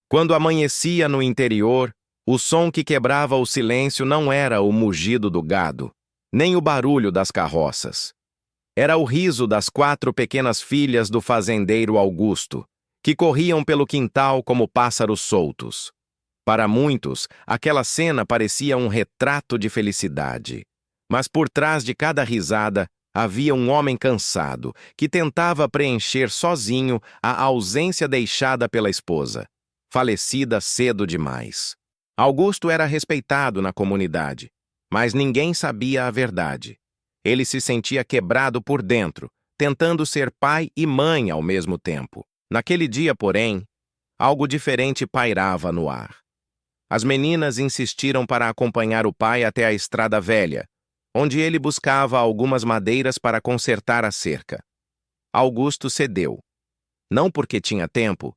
Quando amanhecia no interior, o som que quebrava o silêncio não era o mugido do gado, nem o barulho das carroças. Era o riso das 4 pequenas filhas do fazendeiro Augusto, que corriam pelo quintal como pássaros soltos. Para muitos, aquela cena parecia um retrato de felicidade. Mas por trás de cada risada, havia um homem cansado, que tentava preencher sozinho a ausência deixada pela esposa, falecida cedo demais. Augusto era respeitado na comunidade, mas ninguém sabia a verdade. Ele se sentia quebrado por dentro, tentando ser pai e mãe ao mesmo tempo. Naquele dia, porém, algo diferente pairava no ar. As meninas insistiram para acompanhar o pai até a estrada velha, onde ele buscava algumas madeiras para consertar a cerca. Augusto cedeu, não porque tinha tempo,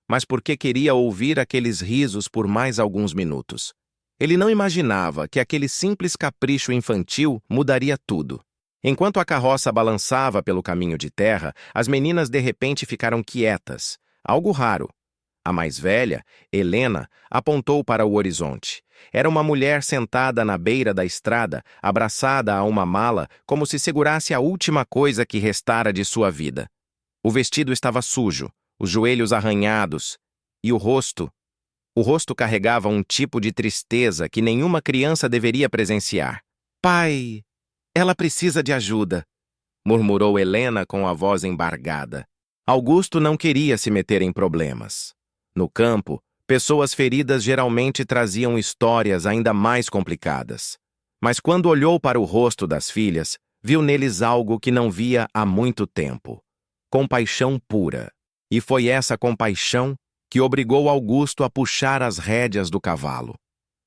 mas porque queria ouvir aqueles risos por mais alguns minutos. Ele não imaginava que aquele simples capricho infantil mudaria tudo. Enquanto a carroça balançava pelo caminho de terra, as meninas de repente ficaram quietas, algo raro. A mais velha, Helena, apontou para o horizonte. Era uma mulher sentada na beira da estrada, abraçada a uma mala, como se segurasse a última coisa que restara de sua vida. O vestido estava sujo, os joelhos arranhados, e o rosto carregava um tipo de tristeza que nenhuma criança deveria presenciar. "Pai, ela precisa de ajuda", murmurou Helena com a voz embargada. Augusto não queria se meter em problemas. No campo, pessoas feridas geralmente traziam histórias ainda mais complicadas. Mas quando olhou para o rosto das filhas, viu neles algo que não via há muito tempo: compaixão pura. E foi essa compaixão que obrigou Augusto a puxar as rédeas do cavalo.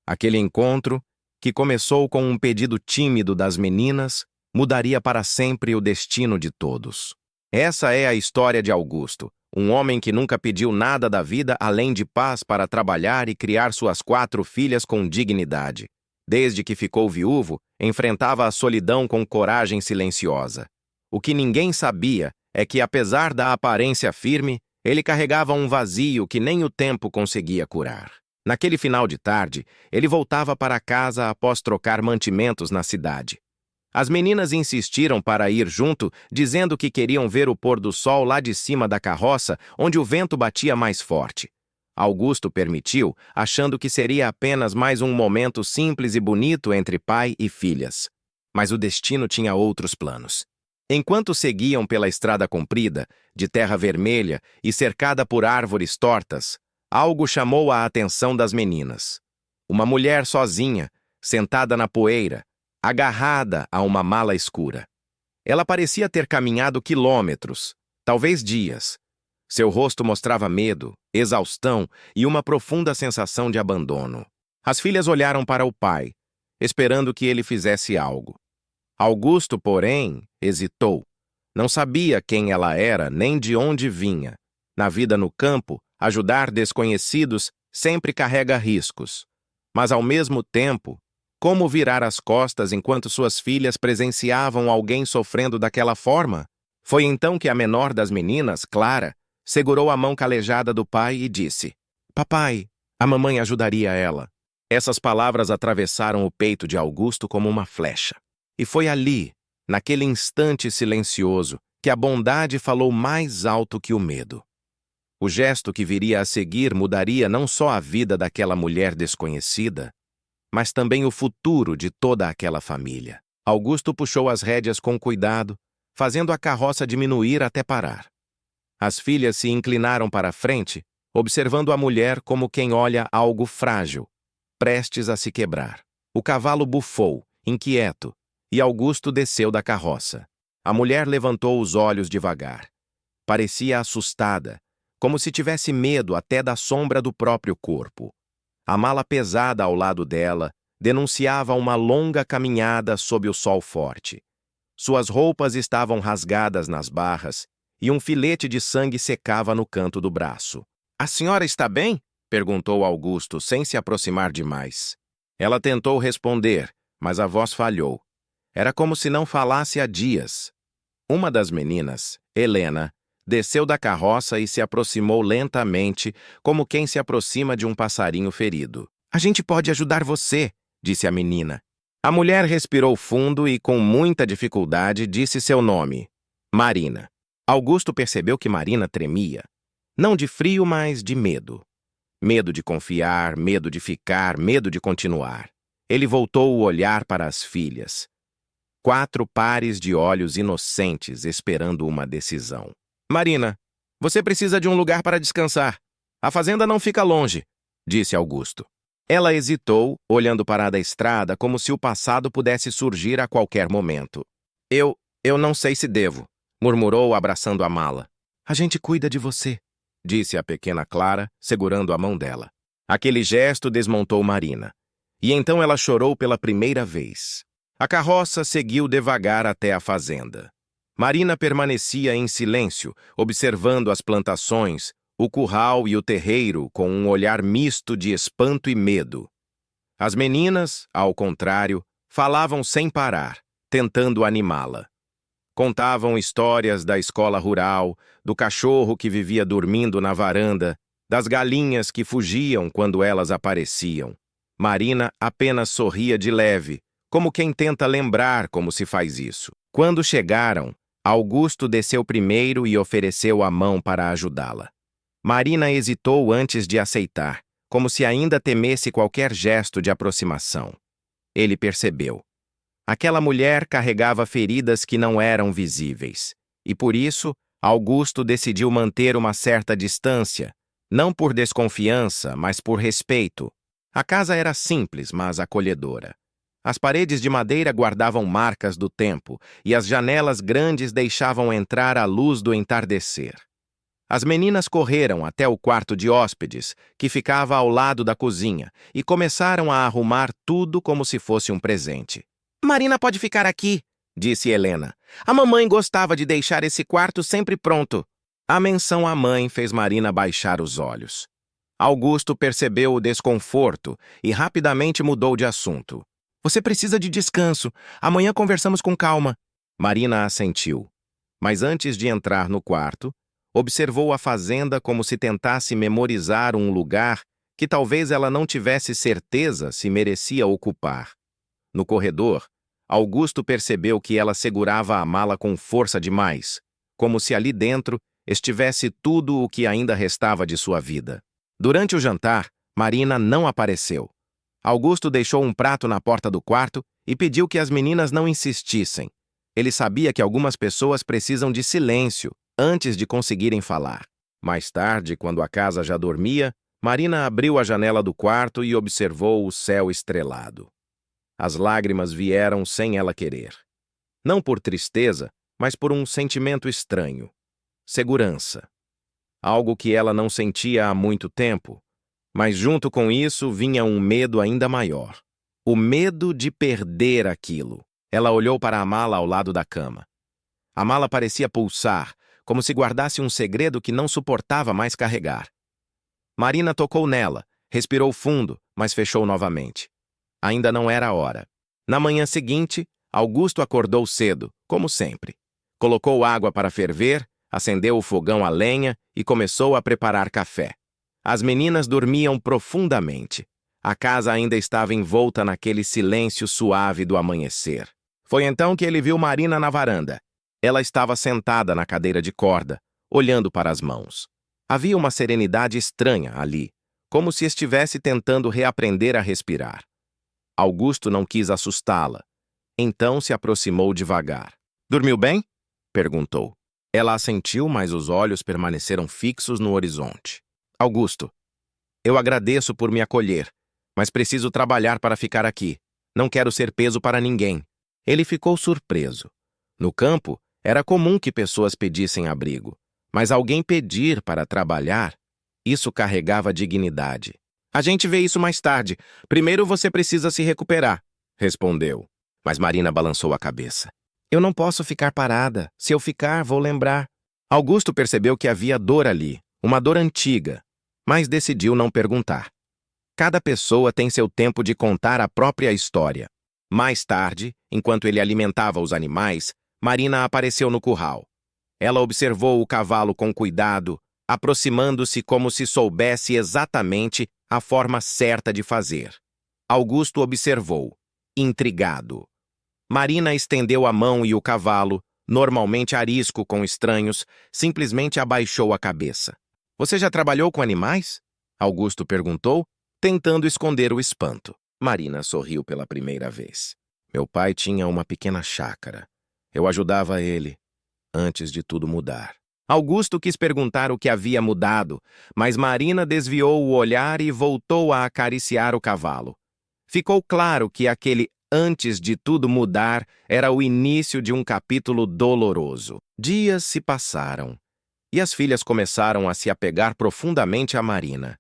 Aquele encontro, que começou com um pedido tímido das meninas, mudaria para sempre o destino de todos. Essa é a história de Augusto, um homem que nunca pediu nada da vida além de paz para trabalhar e criar suas 4 filhas com dignidade. Desde que ficou viúvo, enfrentava a solidão com coragem silenciosa. O que ninguém sabia é que, apesar da aparência firme, ele carregava um vazio que nem o tempo conseguia curar. Naquele final de tarde, ele voltava para casa após trocar mantimentos na cidade. As meninas insistiram para ir junto, dizendo que queriam ver o pôr do sol lá de cima da carroça, onde o vento batia mais forte. Augusto permitiu, achando que seria apenas mais um momento simples e bonito entre pai e filhas. Mas o destino tinha outros planos. Enquanto seguiam pela estrada comprida, de terra vermelha e cercada por árvores tortas, algo chamou a atenção das meninas. Uma mulher sozinha, sentada na poeira, agarrada a uma mala escura. Ela parecia ter caminhado quilômetros, talvez dias. Seu rosto mostrava medo, exaustão e uma profunda sensação de abandono. As filhas olharam para o pai, esperando que ele fizesse algo. Augusto, porém, hesitou. Não sabia quem ela era nem de onde vinha. Na vida no campo, ajudar desconhecidos sempre carrega riscos. Mas, ao mesmo tempo, como virar as costas enquanto suas filhas presenciavam alguém sofrendo daquela forma? Foi então que a menor das meninas, Clara, segurou a mão calejada do pai e disse: "Papai, a mamãe ajudaria ela." Essas palavras atravessaram o peito de Augusto como uma flecha. E foi ali, naquele instante silencioso, que a bondade falou mais alto que o medo. O gesto que viria a seguir mudaria não só a vida daquela mulher desconhecida, mas também o futuro de toda aquela família. Augusto puxou as rédeas com cuidado, fazendo a carroça diminuir até parar. As filhas se inclinaram para a frente, observando a mulher como quem olha algo frágil, prestes a se quebrar. O cavalo bufou, inquieto, e Augusto desceu da carroça. A mulher levantou os olhos devagar. Parecia assustada, como se tivesse medo até da sombra do próprio corpo. A mala pesada ao lado dela denunciava uma longa caminhada sob o sol forte. Suas roupas estavam rasgadas nas barras e um filete de sangue secava no canto do braço. "A senhora está bem?" perguntou Augusto, sem se aproximar demais. Ela tentou responder, mas a voz falhou. Era como se não falasse há dias. Uma das meninas, Helena, desceu da carroça e se aproximou lentamente, como quem se aproxima de um passarinho ferido. "A gente pode ajudar você", disse a menina. A mulher respirou fundo e, com muita dificuldade, disse seu nome: Marina. Augusto percebeu que Marina tremia. Não de frio, mas de medo. Medo de confiar, medo de ficar, medo de continuar. Ele voltou o olhar para as filhas. 4 pares de olhos inocentes esperando uma decisão. "Marina, você precisa de um lugar para descansar. A fazenda não fica longe", disse Augusto. Ela hesitou, olhando para a estrada como se o passado pudesse surgir a qualquer momento. Eu não sei se devo", murmurou, abraçando a mala. "A gente cuida de você", disse a pequena Clara, segurando a mão dela. Aquele gesto desmontou Marina. E então ela chorou pela primeira vez. A carroça seguiu devagar até a fazenda. Marina permanecia em silêncio, observando as plantações, o curral e o terreiro com um olhar misto de espanto e medo. As meninas, ao contrário, falavam sem parar, tentando animá-la. Contavam histórias da escola rural, do cachorro que vivia dormindo na varanda, das galinhas que fugiam quando elas apareciam. Marina apenas sorria de leve, como quem tenta lembrar como se faz isso. Quando chegaram, Augusto desceu primeiro e ofereceu a mão para ajudá-la. Marina hesitou antes de aceitar, como se ainda temesse qualquer gesto de aproximação. Ele percebeu. Aquela mulher carregava feridas que não eram visíveis, e por isso, Augusto decidiu manter uma certa distância, não por desconfiança, mas por respeito. A casa era simples, mas acolhedora. As paredes de madeira guardavam marcas do tempo, e as janelas grandes deixavam entrar a luz do entardecer. As meninas correram até o quarto de hóspedes, que ficava ao lado da cozinha, e começaram a arrumar tudo como se fosse um presente. "Marina pode ficar aqui", disse Helena. "A mamãe gostava de deixar esse quarto sempre pronto." A menção à mãe fez Marina baixar os olhos. Augusto percebeu o desconforto e rapidamente mudou de assunto. "Você precisa de descanso. Amanhã conversamos com calma." Marina assentiu. Mas antes de entrar no quarto, observou a fazenda como se tentasse memorizar um lugar que talvez ela não tivesse certeza se merecia ocupar. No corredor, Augusto percebeu que ela segurava a mala com força demais, como se ali dentro estivesse tudo o que ainda restava de sua vida. Durante o jantar, Marina não apareceu. Augusto deixou um prato na porta do quarto e pediu que as meninas não insistissem. Ele sabia que algumas pessoas precisam de silêncio antes de conseguirem falar. Mais tarde, quando a casa já dormia, Marina abriu a janela do quarto e observou o céu estrelado. As lágrimas vieram sem ela querer. Não por tristeza, mas por um sentimento estranho. Segurança. Algo que ela não sentia há muito tempo. Mas junto com isso vinha um medo ainda maior. O medo de perder aquilo. Ela olhou para a mala ao lado da cama. A mala parecia pulsar, como se guardasse um segredo que não suportava mais carregar. Marina tocou nela, respirou fundo, mas fechou novamente. Ainda não era a hora. Na manhã seguinte, Augusto acordou cedo, como sempre. Colocou água para ferver, acendeu o fogão a lenha e começou a preparar café. As meninas dormiam profundamente. A casa ainda estava envolta naquele silêncio suave do amanhecer. Foi então que ele viu Marina na varanda. Ela estava sentada na cadeira de corda, olhando para as mãos. Havia uma serenidade estranha ali, como se estivesse tentando reaprender a respirar. Augusto não quis assustá-la. Então se aproximou devagar. "Dormiu bem?" perguntou. Ela assentiu, mas os olhos permaneceram fixos no horizonte. "Augusto, eu agradeço por me acolher, mas preciso trabalhar para ficar aqui. Não quero ser peso para ninguém." Ele ficou surpreso. No campo, era comum que pessoas pedissem abrigo, mas alguém pedir para trabalhar, isso carregava dignidade. "A gente vê isso mais tarde. Primeiro você precisa se recuperar", respondeu. Mas Marina balançou a cabeça. "Eu não posso ficar parada. Se eu ficar, vou lembrar." Augusto percebeu que havia dor ali, uma dor antiga, mas decidiu não perguntar. Cada pessoa tem seu tempo de contar a própria história. Mais tarde, enquanto ele alimentava os animais, Marina apareceu no curral. Ela observou o cavalo com cuidado, aproximando-se como se soubesse exatamente a forma certa de fazer. Augusto observou, intrigado. Marina estendeu a mão e o cavalo, normalmente arisco com estranhos, simplesmente abaixou a cabeça. Você já trabalhou com animais? Augusto perguntou, tentando esconder o espanto. Marina sorriu pela primeira vez. Meu pai tinha uma pequena chácara. Eu ajudava ele, antes de tudo mudar. Augusto quis perguntar o que havia mudado, mas Marina desviou o olhar e voltou a acariciar o cavalo. Ficou claro que aquele antes de tudo mudar era o início de um capítulo doloroso. Dias se passaram, e as filhas começaram a se apegar profundamente a Marina.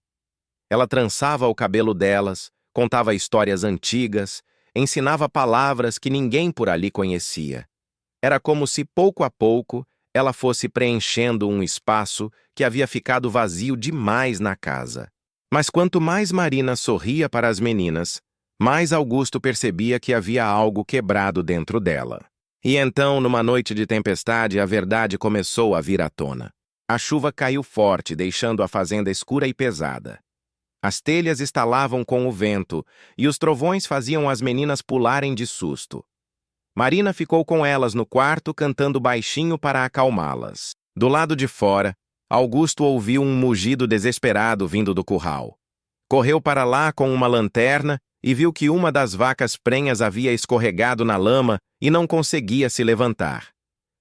Ela trançava o cabelo delas, contava histórias antigas, ensinava palavras que ninguém por ali conhecia. Era como se, pouco a pouco, ela fosse preenchendo um espaço que havia ficado vazio demais na casa. Mas quanto mais Marina sorria para as meninas, mais Augusto percebia que havia algo quebrado dentro dela. E então, numa noite de tempestade, a verdade começou a vir à tona. A chuva caiu forte, deixando a fazenda escura e pesada. As telhas estalavam com o vento, e os trovões faziam as meninas pularem de susto. Marina ficou com elas no quarto, cantando baixinho para acalmá-las. Do lado de fora, Augusto ouviu um mugido desesperado vindo do curral. Correu para lá com uma lanterna e viu que uma das vacas prenhas havia escorregado na lama e não conseguia se levantar.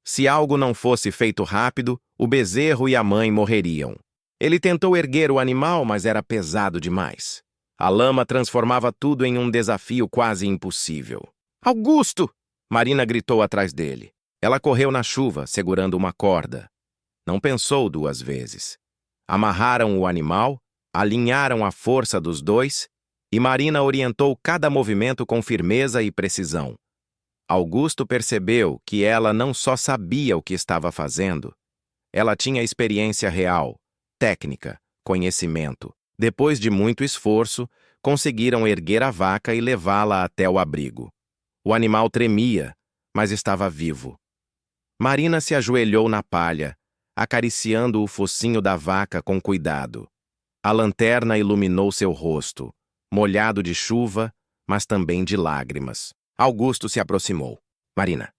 Se algo não fosse feito rápido, o bezerro e a mãe morreriam. Ele tentou erguer o animal, mas era pesado demais. A lama transformava tudo em um desafio quase impossível. Augusto! Marina gritou atrás dele. Ela correu na chuva, segurando uma corda. Não pensou duas vezes. Amarraram o animal, alinharam a força dos dois, e Marina orientou cada movimento com firmeza e precisão. Augusto percebeu que ela não só sabia o que estava fazendo, ela tinha experiência real, técnica, conhecimento. Depois de muito esforço, conseguiram erguer a vaca e levá-la até o abrigo. O animal tremia, mas estava vivo. Marina se ajoelhou na palha, acariciando o focinho da vaca com cuidado. A lanterna iluminou seu rosto, molhado de chuva, mas também de lágrimas. Augusto se aproximou. Marina,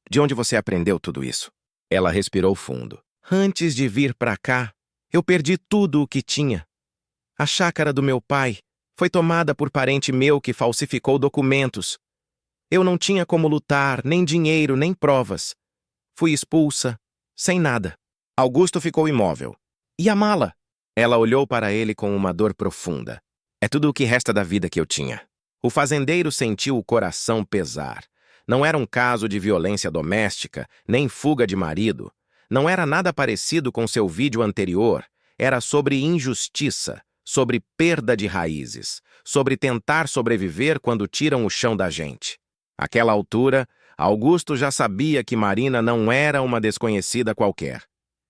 de onde você aprendeu tudo isso? Ela respirou fundo. Antes de vir para cá, eu perdi tudo o que tinha. A chácara do meu pai foi tomada por parente meu que falsificou documentos. Eu não tinha como lutar, nem dinheiro, nem provas. Fui expulsa, sem nada. Augusto ficou imóvel. E a mala? Ela olhou para ele com uma dor profunda. É tudo o que resta da vida que eu tinha. O fazendeiro sentiu o coração pesar. Não era um caso de violência doméstica, nem fuga de marido. Não era nada parecido com seu vídeo anterior. Era sobre injustiça, sobre perda de raízes, sobre tentar sobreviver quando tiram o chão da gente. Àquela altura, Augusto já sabia que Marina não era uma desconhecida qualquer.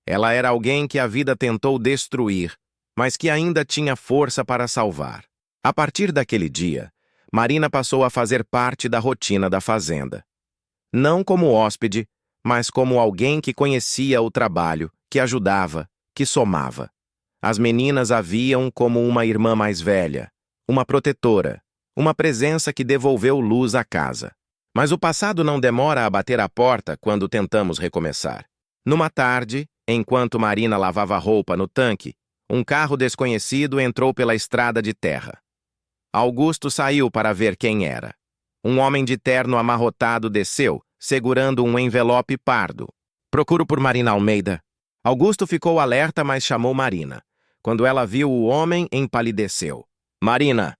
Ela era alguém que a vida tentou destruir, mas que ainda tinha força para salvar. A partir daquele dia, Marina passou a fazer parte da rotina da fazenda. Não como hóspede, mas como alguém que conhecia o trabalho, que ajudava, que somava. As meninas a viam como uma irmã mais velha, uma protetora, uma presença que devolveu luz à casa. Mas o passado não demora a bater à porta quando tentamos recomeçar. Numa tarde, enquanto Marina lavava roupa no tanque, um carro desconhecido entrou pela estrada de terra. Augusto saiu para ver quem era. Um homem de terno amarrotado desceu, segurando um envelope pardo. Procuro por Marina Almeida. Augusto ficou alerta, mas chamou Marina. Quando ela viu o homem, empalideceu. Marina,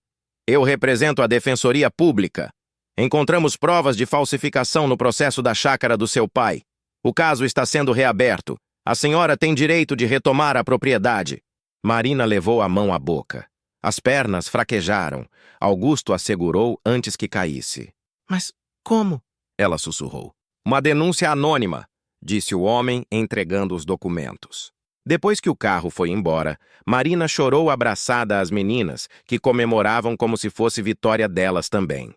eu represento a Defensoria Pública. Encontramos provas de falsificação no processo da chácara do seu pai. O caso está sendo reaberto. A senhora tem direito de retomar a propriedade. Marina levou a mão à boca. As pernas fraquejaram. Augusto a segurou antes que caísse. Mas como? Ela sussurrou. Uma denúncia anônima, disse o homem, entregando os documentos. Depois que o carro foi embora, Marina chorou abraçada às meninas, que comemoravam como se fosse vitória delas também.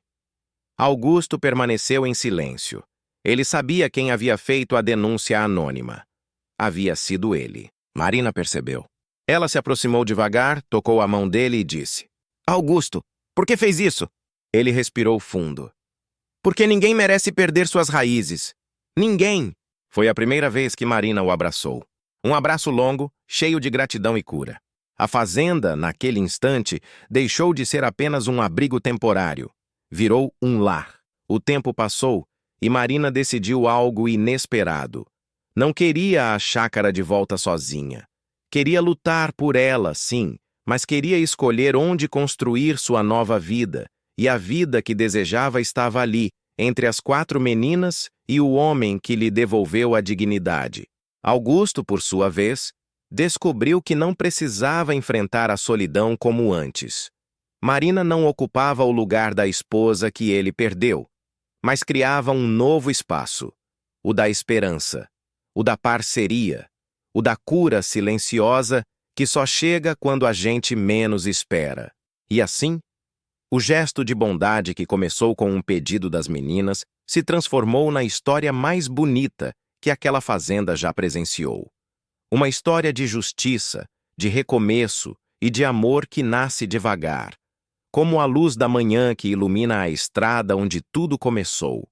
Augusto permaneceu em silêncio. Ele sabia quem havia feito a denúncia anônima. Havia sido ele. Marina percebeu. Ela se aproximou devagar, tocou a mão dele e disse: Augusto, por que fez isso? Ele respirou fundo. Porque ninguém merece perder suas raízes. Ninguém! Foi a primeira vez que Marina o abraçou. Um abraço longo, cheio de gratidão e cura. A fazenda, naquele instante, deixou de ser apenas um abrigo temporário. Virou um lar. O tempo passou e Marina decidiu algo inesperado. Não queria a chácara de volta sozinha. Queria lutar por ela, sim, mas queria escolher onde construir sua nova vida. E a vida que desejava estava ali, entre as 4 meninas e o homem que lhe devolveu a dignidade. Augusto, por sua vez, descobriu que não precisava enfrentar a solidão como antes. Marina não ocupava o lugar da esposa que ele perdeu, mas criava um novo espaço, o da esperança, o da parceria, o da cura silenciosa que só chega quando a gente menos espera. E assim, o gesto de bondade que começou com um pedido das meninas se transformou na história mais bonita que aquela fazenda já presenciou. Uma história de justiça, de recomeço e de amor que nasce devagar, como a luz da manhã que ilumina a estrada onde tudo começou.